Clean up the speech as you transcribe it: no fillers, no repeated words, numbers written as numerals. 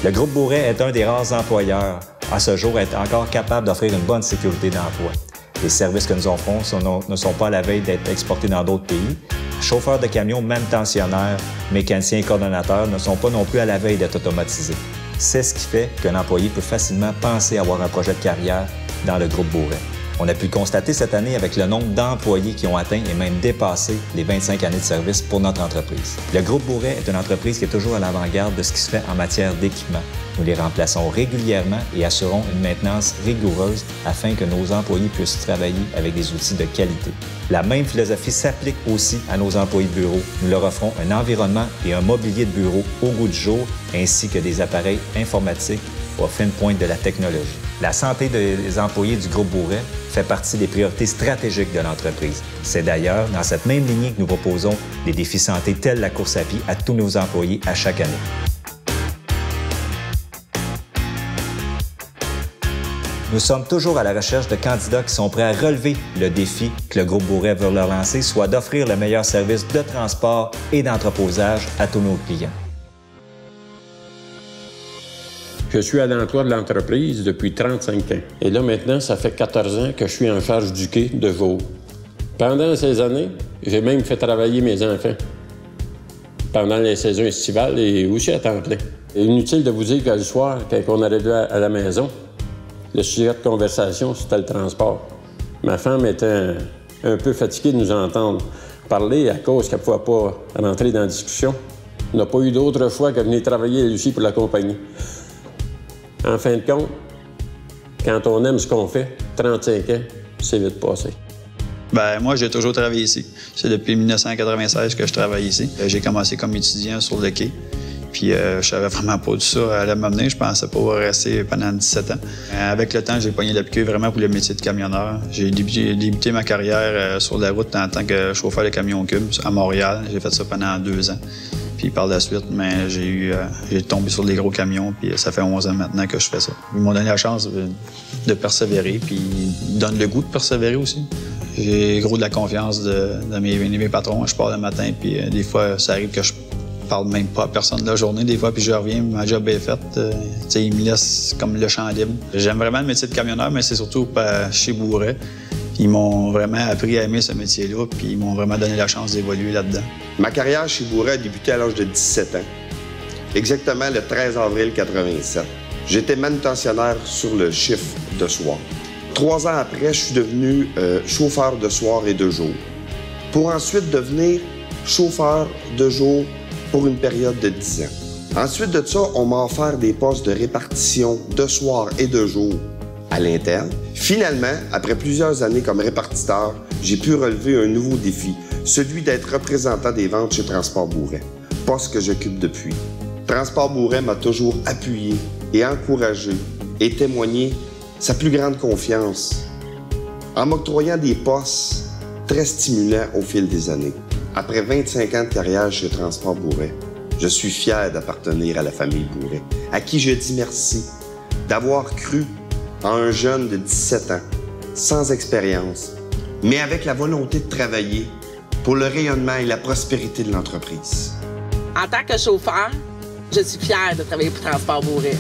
Le groupe Bourret est un des rares employeurs à ce jour à être encore capable d'offrir une bonne sécurité d'emploi. Les services que nous offrons ne sont pas à la veille d'être exportés dans d'autres pays. Chauffeurs de camions, manutentionnaires, mécaniciens et coordonnateurs ne sont pas non plus à la veille d'être automatisés. C'est ce qui fait qu'un employé peut facilement penser avoir un projet de carrière dans le groupe Bourret. On a pu le constater cette année avec le nombre d'employés qui ont atteint et même dépassé les 25 années de service pour notre entreprise. Le groupe Bourret est une entreprise qui est toujours à l'avant-garde de ce qui se fait en matière d'équipement. Nous les remplaçons régulièrement et assurons une maintenance rigoureuse afin que nos employés puissent travailler avec des outils de qualité. La même philosophie s'applique aussi à nos employés de bureau. Nous leur offrons un environnement et un mobilier de bureau au goût du jour, ainsi que des appareils informatiques aux fines pointes de la technologie. La santé des employés du groupe Bourret fait partie des priorités stratégiques de l'entreprise. C'est d'ailleurs dans cette même lignée que nous proposons des défis santé tels la course à pied à tous nos employés à chaque année. Nous sommes toujours à la recherche de candidats qui sont prêts à relever le défi que le groupe Bourret veut leur lancer, soit d'offrir le meilleur service de transport et d'entreposage à tous nos clients. Je suis à l'emploi de l'entreprise depuis 35 ans. Et là, maintenant, ça fait 14 ans que je suis en charge du quai de Vaud. Pendant ces années, j'ai même fait travailler mes enfants pendant les saisons estivales et aussi à temps plein. Inutile de vous dire que le soir, quand on arrivait à la maison, le sujet de conversation, c'était le transport. Ma femme était un peu fatiguée de nous entendre parler à cause qu'elle ne pouvait pas rentrer dans la discussion. On n'a pas eu d'autre choix que de venir travailler aussi pour la compagnie. En fin de compte, quand on aime ce qu'on fait, 35 ans, c'est vite passé. Moi, j'ai toujours travaillé ici. C'est depuis 1996 que je travaille ici. J'ai commencé comme étudiant sur le quai. Puis je savais vraiment pas tout ça allait m'amener. Je pensais pas rester pendant 17 ans. Avec le temps, j'ai pogné la piqûre vraiment pour le métier de camionneur. J'ai débuté ma carrière sur la route en tant que chauffeur de camion cube à Montréal. J'ai fait ça pendant 2 ans. Puis par la suite, j'ai tombé sur des gros camions, puis ça fait 11 ans maintenant que je fais ça. Ils m'ont donné la chance de persévérer, puis ils me donnent le goût de persévérer aussi. J'ai gros de la confiance de mes patrons. Je pars le matin, puis des fois, ça arrive que je parle même pas à personne de la journée, des fois, puis je reviens, ma job est faite. Ils me laissent comme le champ libre. J'aime vraiment le métier de camionneur, mais c'est surtout chez Bourret. Ils m'ont vraiment appris à aimer ce métier-là, puis ils m'ont vraiment donné la chance d'évoluer là-dedans. Ma carrière chez Bourret a débuté à l'âge de 17 ans, exactement le 13 avril 87. J'étais manutentionnaire sur le chiffre de soir. 3 ans après, je suis devenu chauffeur de soir et de jour, pour ensuite devenir chauffeur de jour pour une période de 10 ans. Ensuite de ça, on m'a offert des postes de répartition de soir et de jour à l'interne. Finalement, après plusieurs années comme répartiteur, j'ai pu relever un nouveau défi, celui d'être représentant des ventes chez Transport Bourret, poste que j'occupe depuis. Transport Bourret m'a toujours appuyé et encouragé et témoigné sa plus grande confiance en m'octroyant des postes très stimulants au fil des années. Après 25 ans de carrière chez Transport Bourret, je suis fier d'appartenir à la famille Bourret, à qui je dis merci d'avoir cru en un jeune de 17 ans, sans expérience, mais avec la volonté de travailler pour le rayonnement et la prospérité de l'entreprise. En tant que chauffeur, je suis fière de travailler pour Transport Bourret.